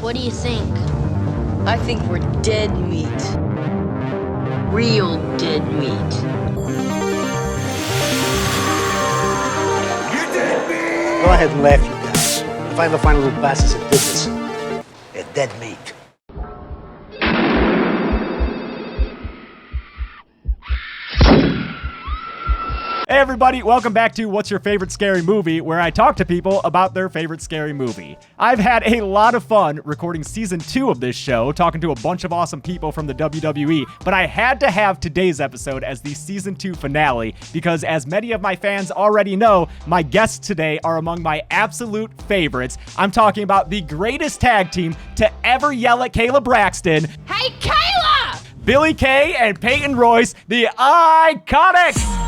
What do you think? I think we're dead meat. Real dead meat. You're dead meat! Go ahead and laugh, you guys. If I ever find a little bastards that did this, they're dead meat. Hey everybody, welcome back to What's Your Favorite Scary Movie, where I talk to people about their favorite scary movie. I've had a lot of fun recording season 2 of this show, talking to a bunch of awesome people from the WWE, but I had to have today's episode as the season 2 finale, because as many of my fans already know, my guests today are among my absolute favorites. I'm talking about the greatest tag team to ever yell at Kayla Braxton. Hey, Kayla! Billy Kay and Peyton Royce, the IIconics!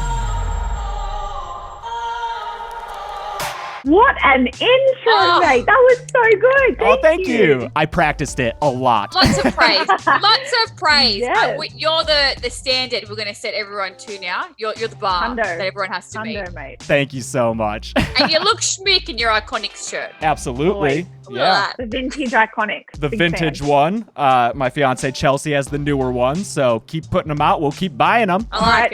What an intro, mate. That was so good. Thank you. I practiced it a lot. Lots of praise. Lots of praise. Yes. You're the standard we're going to set everyone to now. You're the bar that everyone has to meet. Mate. Thank you so much. And you look schmick in your IIconics shirt. Absolutely. Yeah. The vintage IIconics. The Big vintage fan. one. My fiance Chelsea has the newer one, so keep putting them out. We'll keep buying them. I like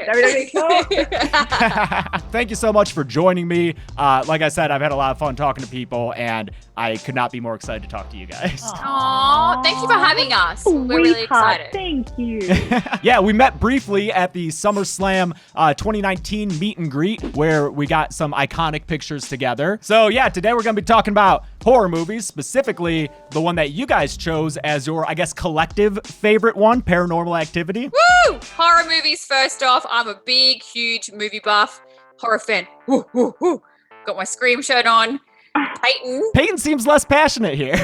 it. Thank you so much for joining me. Like I said, I've had a lot of fun talking to people, and I could not be more excited to talk to you guys. Aww, thank you for having us. We're really excited. Thank you. Yeah, we met briefly at the SummerSlam 2019 meet and greet, where we got some iconic pictures together. So yeah, today we're going to be talking about horror movies, specifically the one that you guys chose as your, I guess, collective favorite one, Paranormal Activity. Woo! Horror movies first off. I'm a big, huge movie buff. Horror fan. Woo, woo, woo. Got my Scream shirt on. Peyton seems less passionate here.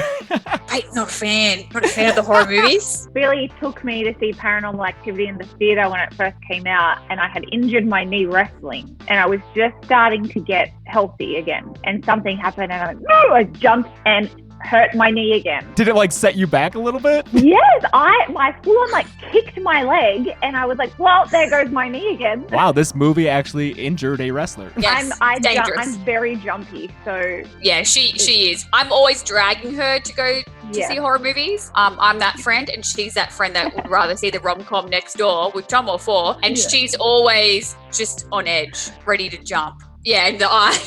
Peyton's not a fan. Not a fan of the horror movies. Really took me to see Paranormal Activity in the theater when it first came out, and I had injured my knee wrestling, and I was just starting to get healthy again, and something happened, and I went, no! I jumped and hurt my knee again. Did it like set you back a little bit? Yes, my full on kicked my leg, and I was like, well, there goes my knee again. Wow, this movie actually injured a wrestler. Yes, dangerous. I'm very jumpy, so yeah, she is. I'm always dragging her to go to see horror movies. I'm that friend, and she's that friend that would rather see the rom-com next door, which I'm all for, and she's always just on edge, ready to jump. Yeah, in the eyes.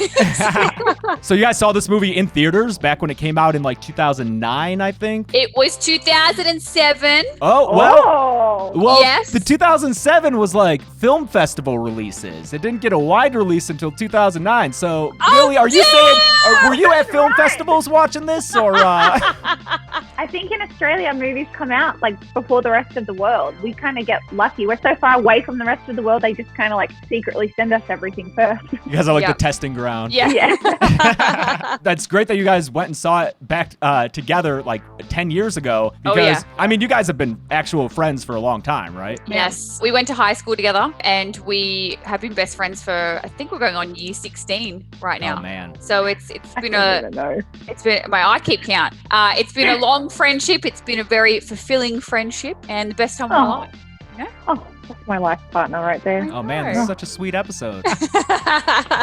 So you guys saw this movie in theaters back when it came out in 2009, I think? It was 2007. Oh, well, yes. The 2007 was film festival releases. It didn't get a wide release until 2009. So, Billy, are you saying, were you at film festivals watching this, or? I think in Australia, movies come out before the rest of the world. We kind of get lucky. We're so far away from the rest of the world, they just kind of secretly send us everything first. You guys are the testing ground. Yeah. That's great that you guys went and saw it back together 10 years ago. Because, I mean, you guys have been actual friends for a long time, right? Yes. We went to high school together, and we have been best friends for, I think we're going on year 16 right now. Oh, man. So it's been I keep count. It's been a long friendship. It's been a very fulfilling friendship, and the best time of my life. Yeah. Oh, that's my life partner right there. Oh, man, this is such a sweet episode.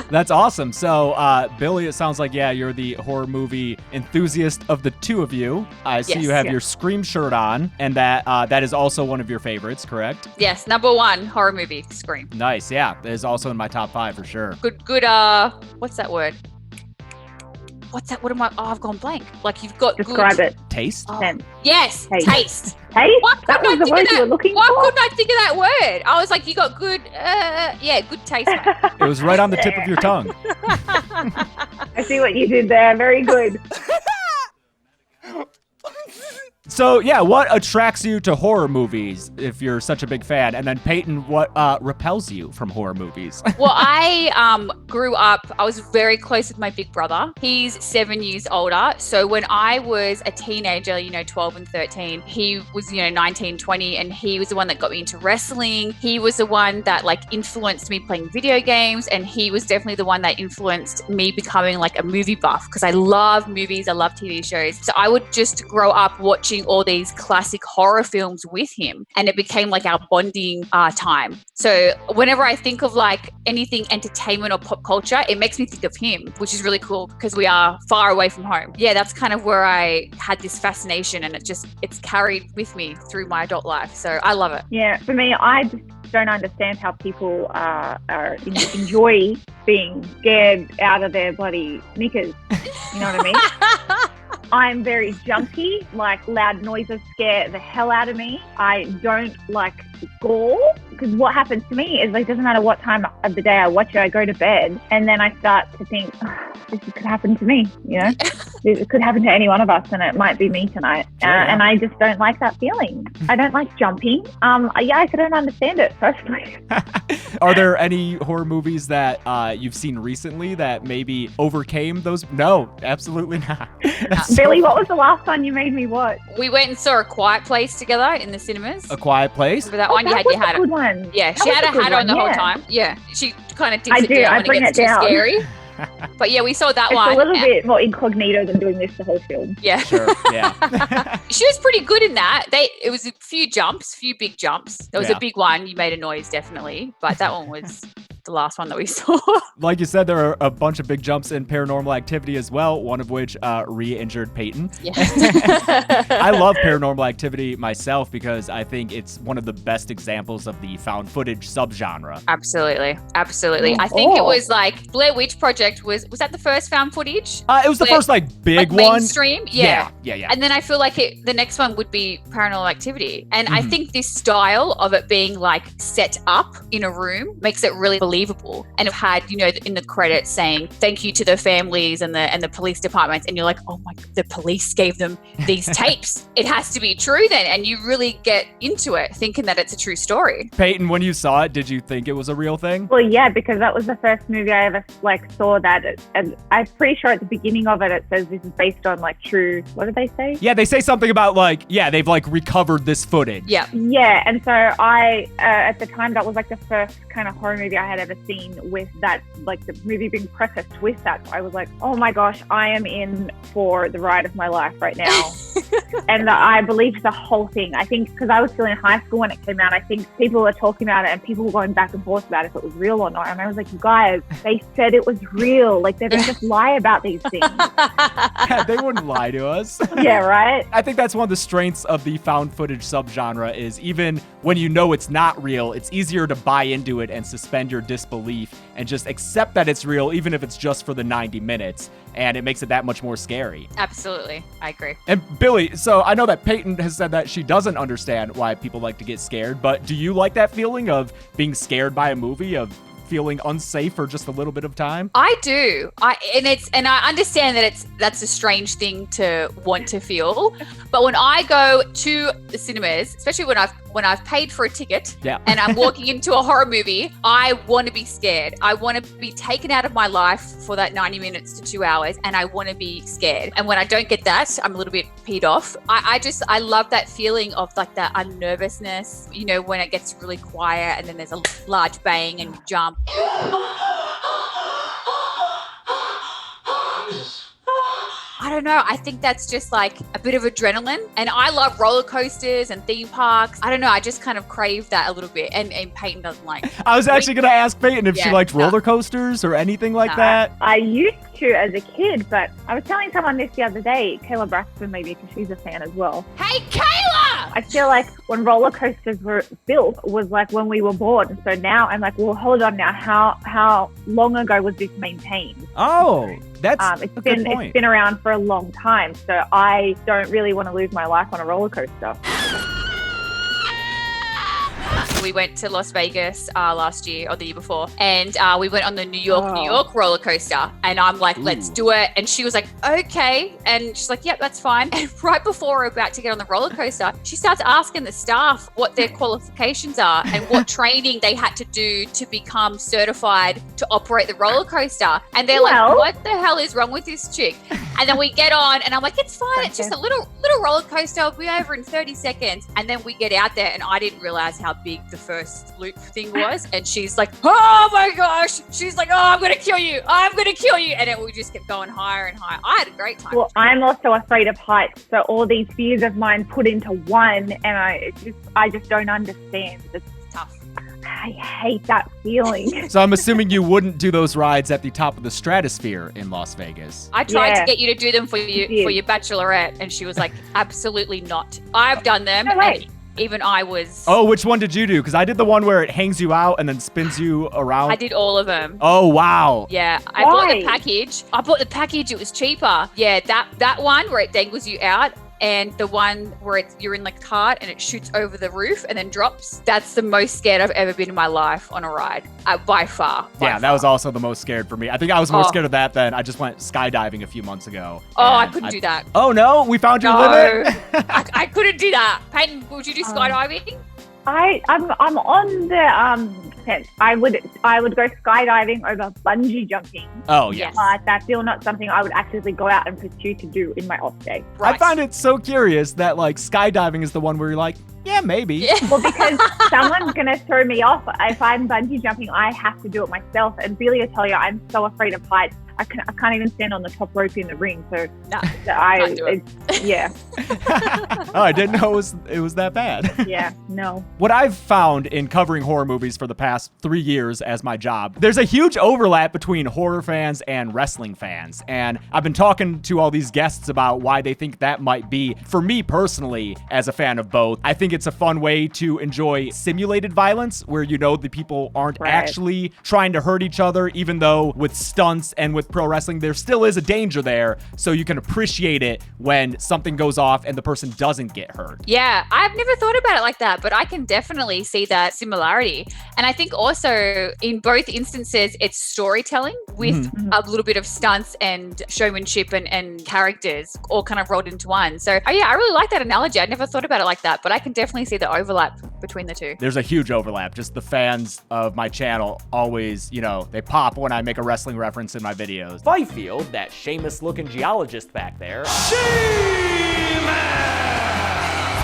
That's awesome. So, Billy, it sounds like, you're the horror movie enthusiast of the two of you. I see you have your Scream shirt on, and that is also one of your favorites, correct? Yes, number one horror movie, Scream. Nice, yeah. That is also in my top 5 for sure. Good, what's that word? What's that? What am I? Oh, I've gone blank. You've got Describe good... it. Taste? Oh. Yes, taste. Taste? That was the word you were looking for? Why couldn't I think of that word? I was like, you got good, good taste. It was right on the tip of your tongue. I see what you did there. Very good. So, what attracts you to horror movies if you're such a big fan? And then, Peyton, what repels you from horror movies? Well, I grew up, I was very close with my big brother. He's 7 years older. So when I was a teenager, 12 and 13, he was, 19, 20, and he was the one that got me into wrestling. He was the one that influenced me playing video games, and he was definitely the one that influenced me becoming a movie buff, because I love movies, I love TV shows. So I would just grow up watching watching all these classic horror films with him, and it became like our bonding time. So whenever I think of like anything entertainment or pop culture, it makes me think of him, which is really cool because we are far away from home. Yeah, that's kind of where I had this fascination, and it's carried with me through my adult life. So I love it. Yeah, for me, I just don't understand how people enjoy being scared out of their bloody knickers. You know what I mean? I'm very jumpy, like loud noises scare the hell out of me. I don't like gore, because what happens to me is like, doesn't matter what time of the day I watch it, I go to bed and then I start to think, this could happen to me, you know? It could happen to any one of us, and it might be me tonight. And I just don't like that feeling. I don't like jumping. I don't understand it, personally. Are there any horror movies that you've seen recently that maybe overcame those? No, absolutely not. Billy, what was the last one you made me watch? We went and saw A Quiet Place together in the cinemas. A Quiet Place? Remember that one? You had your hat on. One. Yeah, she had a hat on the whole time. Yeah, she kind of dips it down when it gets too scary. But yeah, we saw that one. It's a little bit more incognito than doing this the whole film. Yeah. Sure, yeah. She was pretty good in that. It was a few big jumps. There was a big one. You made a noise, definitely. But that one was the last one that we saw. Like you said, there are a bunch of big jumps in Paranormal Activity as well, one of which re-injured Peyton. Yeah. I love Paranormal Activity myself because I think it's one of the best examples of the found footage subgenre. Absolutely. I think it was like Blair Witch Project was that the first found footage? It was the first big one. Mainstream? Yeah. Yeah. And then I feel like the next one would be Paranormal Activity. And I think this style of it being like set up in a room makes it really believable. And it had, in the credits saying thank you to the families and the police departments, and you're like, oh my, the police gave them these tapes. It has to be true then, and you really get into it thinking that it's a true story. Peyton, when you saw it, did you think it was a real thing? Well, yeah, because that was the first movie I ever saw that, and I'm pretty sure at the beginning of it says this is based on true. What did they say? Yeah, they say something about they've recovered this footage. Yeah, and so I at the time that was the first kind of horror movie I had ever seen with that, the movie being prefaced with that. So I was like, oh my gosh, I am in for the ride of my life right now. And I believed the whole thing. I think because I was still in high school when it came out, I think people were talking about it and people were going back and forth about if it was real or not. And I was like, you guys, they said it was real. They don't just lie about these things. Yeah, they wouldn't lie to us. Yeah, right? I think that's one of the strengths of the found footage subgenre is even when you know it's not real, it's easier to buy into it and suspend your disbelief and just accept that it's real, even if it's just for the 90 minutes. And it makes it that much more scary. Absolutely. I agree. And Billy, so I know that Peyton has said that she doesn't understand why people like to get scared, but do you like that feeling of being scared by a movie, of feeling unsafe for just a little bit of time? I do. I understand that that's a strange thing to want to feel. But when I go to the cinemas, especially when I've paid for a ticket and I'm walking into a horror movie, I want to be scared. I want to be taken out of my life for that 90 minutes to 2 hours, and I want to be scared. And when I don't get that, I'm a little bit peed off. I love that feeling of that unnervousness, when it gets really quiet and then there's a large bang and you jump. I don't know. I think that's just a bit of adrenaline. And I love roller coasters and theme parks. I don't know. I just kind of crave that a little bit. And Peyton doesn't like. I was actually going to ask Peyton if she liked roller coasters or anything like that. I used to as a kid, but I was telling someone this the other day, Kayla Braxton maybe, because she's a fan as well. Hey, Kayla! I feel like when roller coasters were built was when we were born. And so now I'm like, well, hold on now. How long ago was this maintained? Oh, that's a good point. It's been around for a long time. So I don't really want to lose my life on a roller coaster. We went to Las Vegas last year or the year before, and we went on the New York roller coaster. And I'm like, let's do it. And she was like, okay. And she's like, yep, that's fine. And right before we're about to get on the roller coaster, she starts asking the staff what their qualifications are and what training they had to do to become certified to operate the roller coaster. And they're like, what the hell is wrong with this chick? And then we get on, and I'm like, it's fine. It's just a little roller coaster. We'll be over in 30 seconds. And then we get out there, and I didn't realize how big the first loop thing was. And she's like, oh my gosh. She's like, oh, I'm going to kill you. I'm going to kill you. And we just kept going higher and higher. I had a great time. Well, I'm also afraid of heights. So all these fears of mine put into one, and I just don't understand. It's Tough. I hate that feeling. So I'm assuming you wouldn't do those rides at the top of the stratosphere in Las Vegas. I tried Yeah. to get you to do them for your bachelorette, and she was like, absolutely not. I've done them. No way. And even I was. Oh, which one did you do? Because I did the one where it hangs you out and then spins you around. I did all of them. Oh, wow. Yeah, I bought the Why? package. It was cheaper. Yeah, that one where it dangles you out, and the one where you're in the cart and it shoots over the roof and then drops. That's the most scared I've ever been in my life on a ride, by far. Yeah, that was also the most scared for me. I think I was more scared of that than I just went skydiving a few months ago. Oh, I and couldn't do that. Oh, no? We found your No, limit? I couldn't do that. Peyton, would you do skydiving? I'm on the fence. I would go skydiving over bungee jumping. Oh, yeah. Yes. But that's still not something I would actively go out and pursue to do in my off day. I find it so curious that, like, skydiving is the one where you're like, yeah, maybe. Yeah. Well, because someone's going to throw me off. If I'm bungee jumping, I have to do it myself. And really, I tell you, I'm so afraid of heights. I can't even stand on the top rope in the ring. So No, I, can't do it. yeah, Oh, I didn't know it was that bad. yeah, no. What I've found in covering horror movies for the past 3 years as my job, there's a huge overlap between horror fans and wrestling fans. And I've been talking to all these guests about why they think that might be. For me personally, as a fan of both, I think it's a fun way to enjoy simulated violence where the people aren't Right. actually trying to hurt each other, even though with stunts and with pro wrestling, there still is a danger there. So you can appreciate it when something goes off and the person doesn't get hurt. Yeah, I've never thought about it like that, but I can definitely see that similarity. And I think also in both instances, it's storytelling with a little bit of stunts and showmanship and characters all kind of rolled into one. So, I really like that analogy. I never thought about it like that, but I can definitely see the overlap between the two. There's a huge overlap. Just the fans of my channel always, they pop when I make a wrestling reference in my videos. Fifield, that Seamus-looking geologist back there.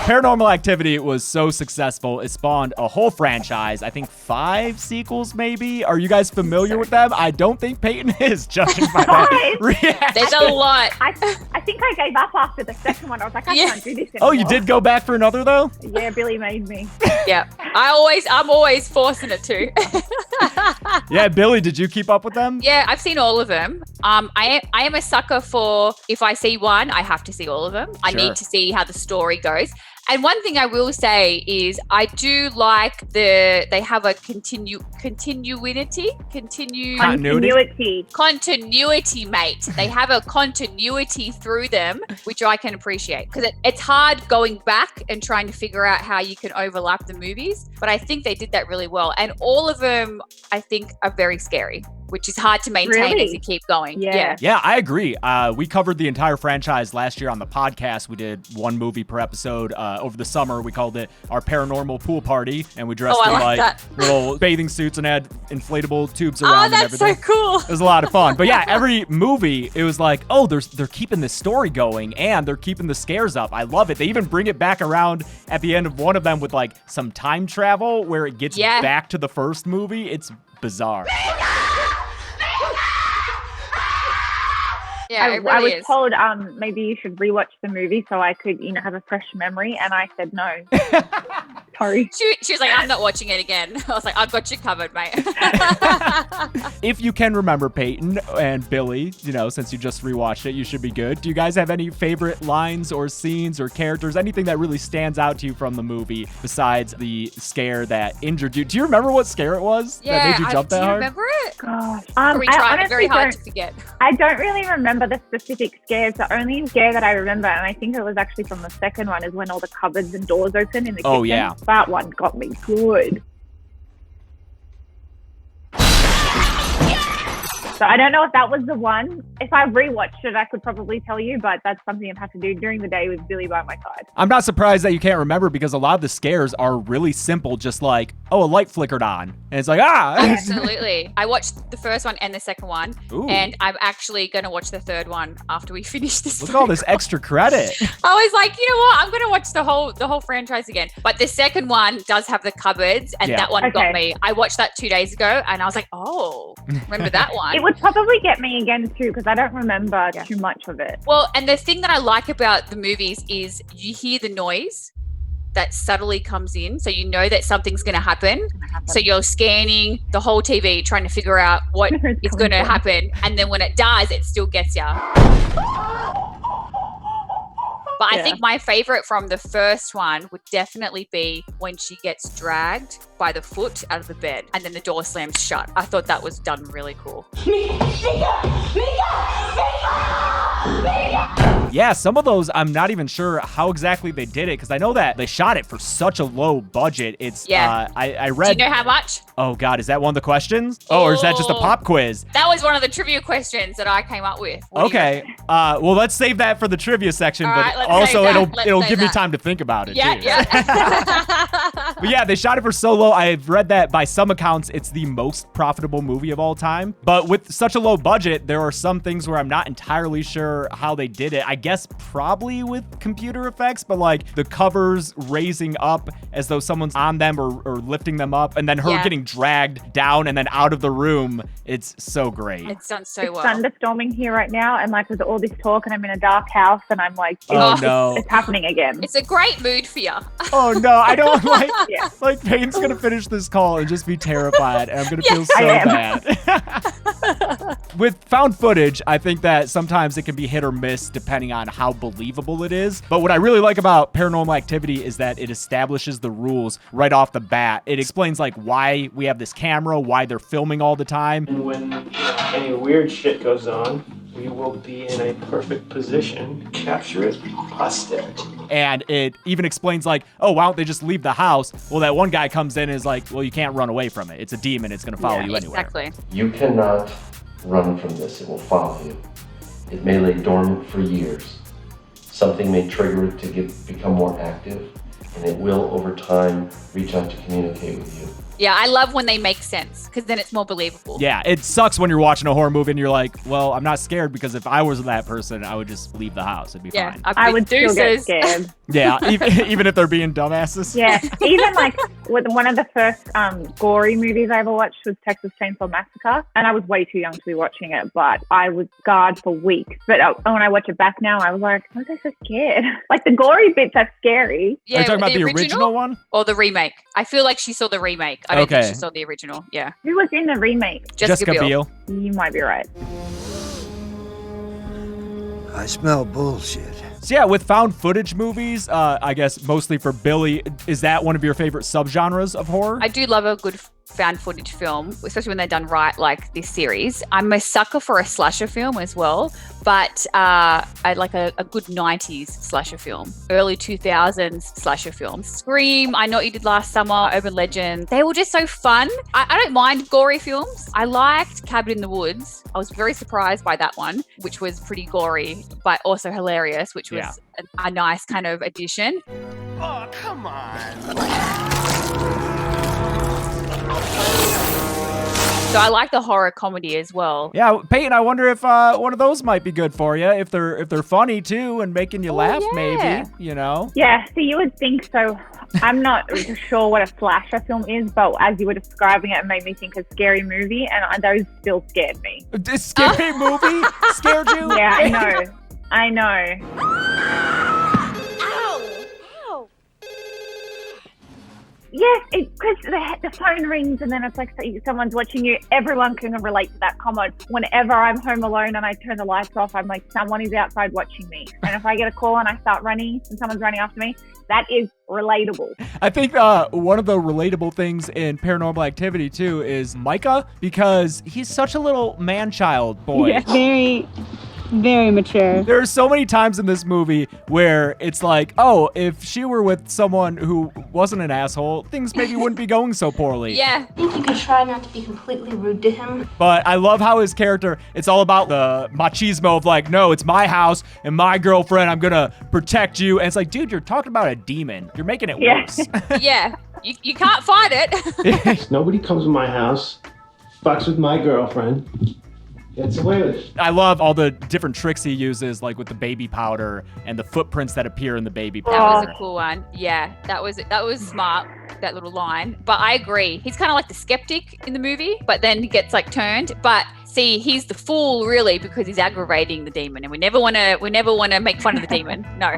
Paranormal Activity was so successful, it spawned a whole franchise. I think 5 sequels, maybe. Are you guys familiar with them? I don't think Peyton is, judging by that reaction. There's a lot. I think I gave up after the second one. I was like, I can't do this anymore. Oh, you did go back for another, though? Yeah, Billy made me. Yeah, I'm always forcing it to. Yeah, Billy, did you keep up with them? Yeah, I've seen all of them. I am a sucker for, if I see one, I have to see all of them. I Sure. need to see how the story goes. And one thing I will say is I do like they have a continuity, mate. They have a continuity through them, which I can appreciate because it's hard going back and trying to figure out how you can overlap the movies. But I think they did that really well. And all of them, I think, are very scary, which is hard to maintain Really? as you keep going. Yeah. Yeah, I agree. We covered the entire franchise last year on the podcast. We did one movie per episode. Over the summer, we called it our paranormal pool party, and we dressed I in like that. little bathing suits and had inflatable tubes around and that's everything. so cool. It was a lot of fun. But yeah, every movie, it was like, oh, they're keeping this story going and they're keeping the scares up. I love it. They even bring it back around at the end of one of them with like some time travel where it gets back to the first movie. It's bizarre. Yeah, it really I was is. told maybe you should rewatch the movie so I could have a fresh memory, and I said no. Sorry. She was like, I'm not watching it again. I was like, I've got you covered, mate. If you can remember, Peyton and Billy, since you just rewatched it, you should be good. Do you guys have any favorite lines or scenes or characters, anything that really stands out to you from the movie besides the scare that injured you? Do you remember what scare it was that made you jump that do you hard? remember it? Gosh. We I tried honestly very hard don't- to forget. I don't really remember the specific scares. The only scare that I remember, and I think it was actually from the second one, is when all the cupboards and doors open in the kitchen. Oh, yeah. That one got me good. So I don't know if that was the one. If I rewatched it, I could probably tell you, but that's something I'd have to do during the day with Billy by my side. I'm not surprised that you can't remember because a lot of the scares are really simple, just like, oh, a light flickered on. And it's like, ah. Absolutely. I watched the first one and the second one, Ooh. and I'm actually going to watch the third one after we finish this. Look at all this extra credit. I was like, you know what? I'm going to watch the whole franchise again. But the second one does have the cupboards, and that one got me. I watched that 2 days ago, and I was like, oh, remember that one? It would probably get me again too, because I don't remember too much of it. Well, and the thing that I like about the movies is you hear the noise that subtly comes in, so you know that something's going to happen. So you're scanning the whole TV trying to figure out what is going to happen, and then when it does, it still gets you. But I think my favorite from the first one would definitely be when she gets dragged by the foot out of the bed and then the door slams shut. I thought that was done really cool. Yeah, some of those, I'm not even sure how exactly they did it because I know that they shot it for such a low budget. It's, I read. Do you know how much? Oh, God, is that one of the questions? Oh, or is that just a pop quiz? That was one of the trivia questions that I came up with. Okay. Well, let's save that for the trivia section, All but right, also let's it'll save give me that. time to think about it, Yeah, too. yeah. But yeah, they shot it for so low. I've read that by some accounts, it's the most profitable movie of all time. But with such a low budget, there are some things where I'm not entirely sure how they did it. I guess probably with computer effects, but like the covers raising up as though someone's on them or lifting them up, and then her getting dragged down and then out of the room. It's so great. It's done so well. Thunderstorming here right now, and like with all this talk, and I'm in a dark house, and I'm like, Oh, no. it's happening again. It's a great mood for you. Oh no, I don't like Payne's gonna finish this call and just be terrified, and I'm gonna feel so bad. With found footage, I think that sometimes it can be hit or miss depending on how believable it is. But what I really like about Paranormal Activity is that it establishes the rules right off the bat. It explains like why we have this camera, why they're filming all the time. And when any weird shit goes on, we will be in a perfect position to capture it for posterity. And it even explains like, oh, why don't they just leave the house? Well, that one guy comes in and is like, well, you can't run away from it. It's a demon. It's going to follow you anywhere. Exactly. You cannot run from this. It will follow you. It may lay dormant for years. Something may trigger it to become more active, and it will, over time, reach out to communicate with you. Yeah, I love when they make sense because then it's more believable. Yeah, it sucks when you're watching a horror movie and you're like, well, I'm not scared because if I was that person, I would just leave the house. It'd be fine. I would still get scared. Yeah, even if they're being dumbasses. Yeah, even like with one of the first gory movies I ever watched was Texas Chainsaw Massacre, and I was way too young to be watching it, but I was scarred for weeks. But when I watch it back now, I was like, why was I so scared? Like the gory bits are scary. Yeah, are you talking about the original one? Or the remake? I feel like she saw the remake. I don't think she saw the original. Yeah. Who was in the remake? Jessica Biel. You might be right. I smell bullshit. So yeah, with found footage movies, I guess mostly for Billy, is that one of your favorite subgenres of horror? I do love a good found footage film, especially when they're done right, like this series. I'm a sucker for a slasher film as well, but I like a good 90s slasher film, early 2000s slasher film. Scream, I Know What You Did Last Summer, Urban Legend. They were just so fun. I don't mind gory films. I liked Cabin in the Woods. I was very surprised by that one, which was pretty gory, but also hilarious, which was a nice kind of addition. Oh, come on. So I like the horror comedy as well. Yeah, Peyton, I wonder if one of those might be good for you. If they're funny too and making you laugh, maybe, you know? Yeah, so you would think so. I'm not sure what a slasher film is, but as you were describing it made me think of Scary Movie, and those still scared me. A scary movie scared you? Yeah, I know. Yes, because the phone rings and then it's like someone's watching you. Everyone can relate to that comment. Whenever I'm home alone and I turn the lights off, I'm like, someone is outside watching me. And if I get a call and I start running and someone's running after me, that is relatable. I think one of the relatable things in Paranormal Activity too is Micah, because he's such a little man-child boy. Yeah, very Very mature. There are so many times in this movie where it's like, oh, if she were with someone who wasn't an asshole, things maybe wouldn't be going so poorly. Yeah. I think you could try not to be completely rude to him. But I love how his character, it's all about the machismo of like, no, it's my house and my girlfriend. I'm going to protect you. And it's like, dude, you're talking about a demon. You're making it worse. Yeah. You can't fight it. Nobody comes to my house, fucks with my girlfriend, gets away with it. I love all the different tricks he uses, like with the baby powder and the footprints that appear in the baby powder. That was a cool one. Yeah, that was smart, that little line. But I agree. He's kind of like the skeptic in the movie, but then he gets like turned. But see, he's the fool really because he's aggravating the demon, and we never want to make fun of the demon. No.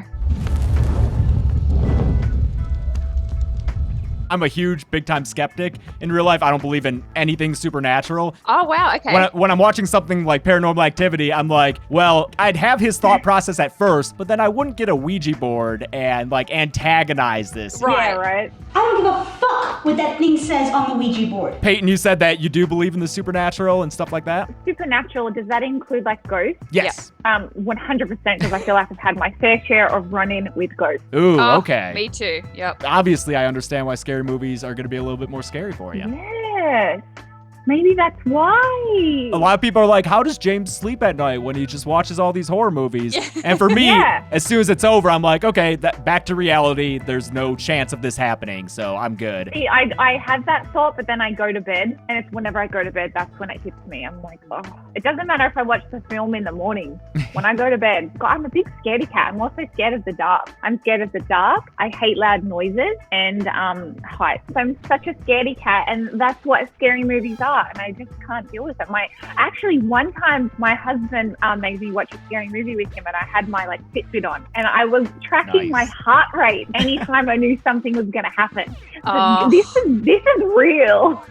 I'm a huge, big-time skeptic. In real life, I don't believe in anything supernatural. Oh, wow, okay. When I'm watching something like Paranormal Activity, I'm like, well, I'd have his thought process at first, but then I wouldn't get a Ouija board and, like, antagonize this. Right. Yeah, right. I don't give a fuck what that thing says on the Ouija board. Peyton, you said that you do believe in the supernatural and stuff like that? Supernatural, does that include like ghosts? Yes. 100%, because I feel like I've had my fair share of run-in with ghosts. Ooh, Oh, okay. Me too. Yep. Obviously, I understand why scary movies are going to be a little bit more scary for you. Yes. Maybe that's why. A lot of people are like, how does James sleep at night when he just watches all these horror movies? And for me, Yeah. as soon as it's over, I'm like, okay, back to reality. There's no chance of this happening, so I'm good. See, I had that thought, but then I go to bed, and it's whenever I go to bed, that's when it hits me. I'm like, oh. It doesn't matter if I watch the film in the morning. When I go to bed, God, I'm a big scaredy cat. I'm also scared of the dark. I'm scared of the dark. I hate loud noises and heights. I'm such a scaredy cat, and that's what scary movies are. And I just can't deal with it. Actually, one time my husband made me watch a scary movie with him, and I had my like Fitbit on, and I was tracking my heart rate anytime I knew something was going to happen. Oh. This is real.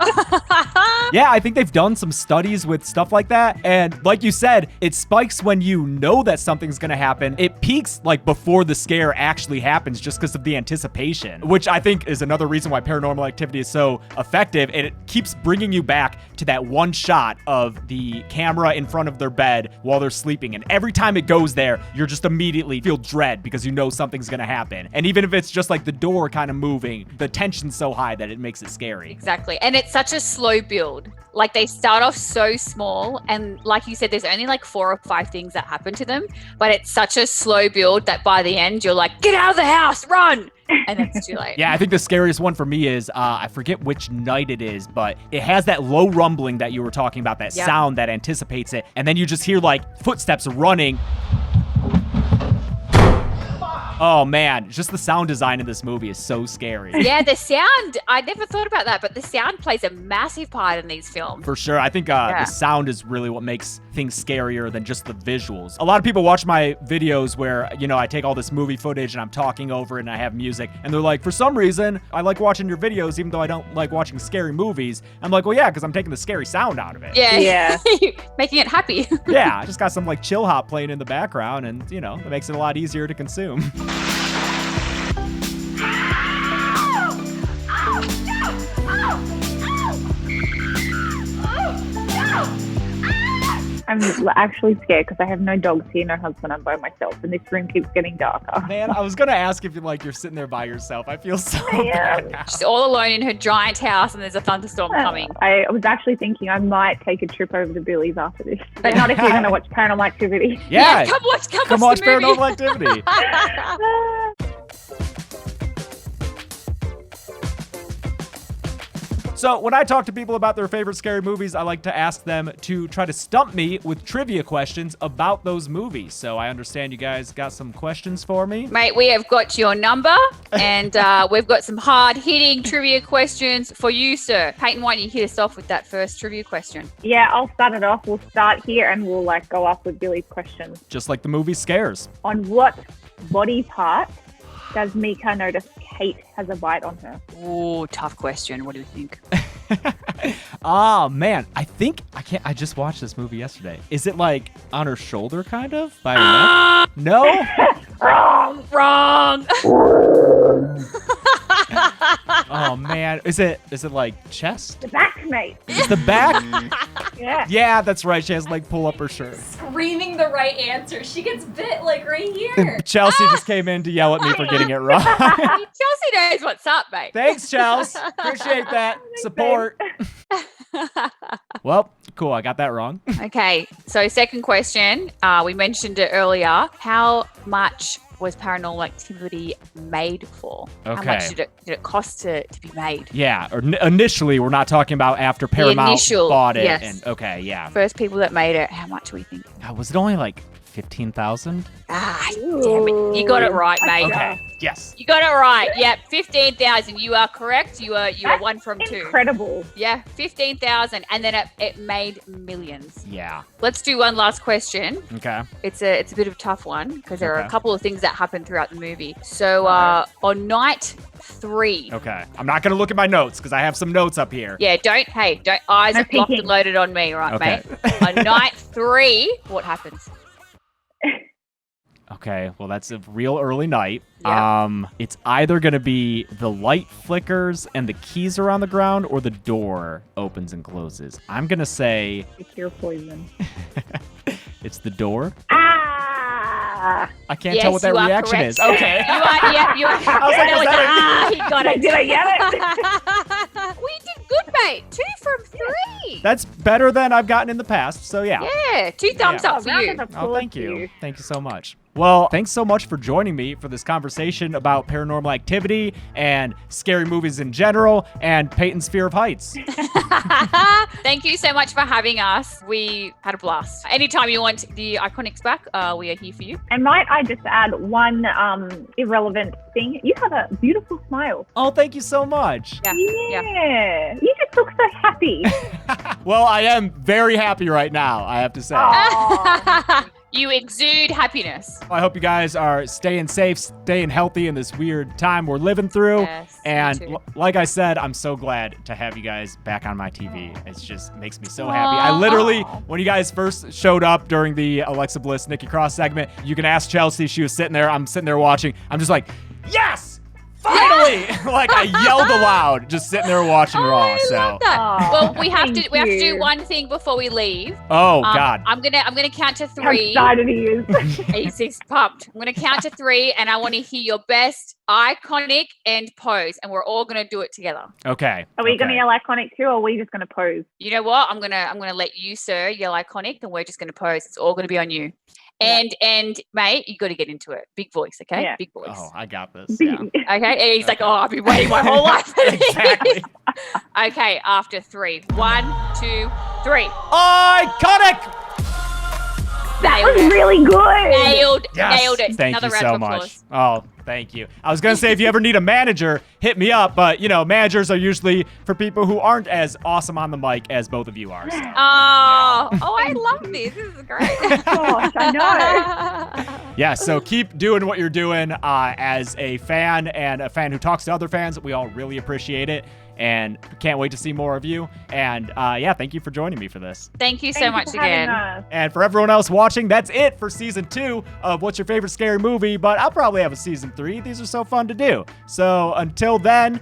Yeah, I think they've done some studies with stuff like that. And like you said, it spikes when you know that something's going to happen. It peaks like before the scare actually happens just because of the anticipation, which I think is another reason why Paranormal Activity is so effective. And it keeps bringing you back to that one shot of the camera in front of their bed while they're sleeping. And every time it goes there, you're just immediately feel dread because you know something's going to happen. And even if it's just like the door kind of moving, the tension's so high that it makes it scary. Exactly. And it's such a slow build. Like they start off so small, and like you said, there's only like 4 or 5 things that happen to them, but it's such a slow build that by the end you're like, get out of the house, run! And it's too late. Yeah, I think the scariest one for me is, I forget which night it is, but it has that low rumbling that you were talking about, that sound that anticipates it, and then you just hear like footsteps running. Oh man, just the sound design in this movie is so scary. Yeah, the sound, I never thought about that, but the sound plays a massive part in these films. For sure. I think the sound is really what makes things scarier than just the visuals. A lot of people watch my videos where, you know, I take all this movie footage and I'm talking over it and I have music, and they're like, for some reason, I like watching your videos even though I don't like watching scary movies. I'm like, well, yeah, because I'm taking the scary sound out of it. Yeah. Making it happy. Yeah, I just got some like chill hop playing in the background, and, you know, it makes it a lot easier to consume. I'm actually scared because I have no dogs here, no husband, I'm by myself, and this room keeps getting darker. Man, I was gonna ask if you're sitting there by yourself. I feel so bad now. She's all alone in her giant house and there's a thunderstorm coming. I was actually thinking I might take a trip over to Billy's after this. But not if you're going to watch Paranormal Activity. Yeah, come watch the movie. Paranormal Activity. So when I talk to people about their favorite scary movies, I like to ask them to try to stump me with trivia questions about those movies. So I understand you guys got some questions for me. Mate, we have got your number, and we've got some hard-hitting trivia questions for you, sir. Peyton, why don't you hit us off with that first trivia question? Yeah, I'll start it off. We'll start here and we'll go up with Billy's questions. Just like the movie Scares. On what body part does Mika notice Kate has a bite on her? Oh, tough question. What do you think? Oh man, I just watched this movie yesterday. Is it like on her shoulder kind of? By her neck? No? Wrong. Oh man, is it like chest? The back, mate. Is the back? Yeah. Yeah, that's right. She has to like pull up her shirt. Screaming the right answer. She gets bit like right here. Chelsea just came in to yell at me for getting it wrong. Chelsea knows what's up, mate. Thanks, Chelsea. Appreciate that support. Well, cool. I got that wrong. Okay, so second question. We mentioned it earlier. How much was Paranormal Activity made for? How Okay. much did it cost to be made? Yeah, or initially, we're not talking about after Paramount initial, bought it. yes. And okay, yeah. First people that made it, how much do we think? Was it only like 15,000? Ah, damn it. You got it right, mate. Okay. Yes. You got it right. Yep, 15,000. You are correct. You are one from two. Incredible. Yeah, 15,000, and then it made millions. Yeah. Let's do one last question. Okay. It's a bit of a tough one because there are Okay. a couple of things that happen throughout the movie. So on night 3. Okay. I'm not gonna look at my notes because I have some notes up here. Yeah, don't eyes No are locked peeking. and loaded on me, right, Okay. mate? On night 3, what happens? Okay, well that's a real early night. Yeah. It's either gonna be the light flickers and the keys are on the ground, or the door opens and closes. I'm gonna say It's your poison. it's the door. Ah! I can't Yes, tell what that you are reaction correct. is. Okay. You are, yeah, you are. I was like, is that he got it. Did I get it? We did good, mate. 2 from 3. That's better than I've gotten in the past. So yeah. Yeah, 2 thumbs Yeah. up for you. Oh, thank you. Thank you so much. Well, thanks so much for joining me for this conversation about Paranormal Activity and scary movies in general and Peyton's Fear of Heights. Thank you so much for having us. We had a blast. Anytime you want the IIconics back, we are here for you. And might I just add one irrelevant thing? You have a beautiful smile. Oh, thank you so much. Yeah. Yeah. You just look so happy. Well, I am very happy right now, I have to say. Aw. You exude happiness. I hope you guys are staying safe, staying healthy in this weird time we're living through. Yes, me And too. like I said, I'm so glad to have you guys back on my TV. It just makes me so happy. I literally, when you guys first showed up during the Alexa Bliss, Nikki Cross segment, you can ask Chelsea. She was sitting there. I'm sitting there watching. I'm just like, yes! Finally! Like I yelled aloud, just sitting there watching Raw. I So. love that. Aw, Well, we have to thank do you. one thing before we leave. Oh God. I'm gonna count to How 3. excited he is. He's pumped. I'm gonna count to 3, and I want to hear your best iconic and pose, and we're all gonna do it together. Okay. Are we okay. going to yell iconic too, or are we just going to pose? You know what? I'm gonna let you, sir, yell iconic, and we're just gonna pose. It's all gonna be on you. And mate, you got to get into it. Big voice, okay? Yeah. Big voice. Oh, I got this. Yeah. Okay. And he's like, oh, I've been waiting my whole life. Exactly. Okay. After 3. 1, 2, 3. Iconic! That was really good. Nailed it. Thank Another you round so of much. applause. Oh, thank you. I was going to say, if you ever need a manager, hit me up. But, you know, managers are usually for people who aren't as awesome on the mic as both of you are. So. Oh, I love this. This is great. Gosh, I know. Yeah, so keep doing what you're doing as a fan and a fan who talks to other fans. We all really appreciate it. And can't wait to see more of you. And yeah, thank you for joining me for this. Thank you so Thank you much for having again. us. And for everyone else watching, that's it for season 2 of What's Your Favorite Scary Movie. But I'll probably have a season 3. These are so fun to do. So until then,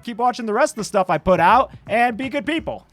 keep watching the rest of the stuff I put out and be good people.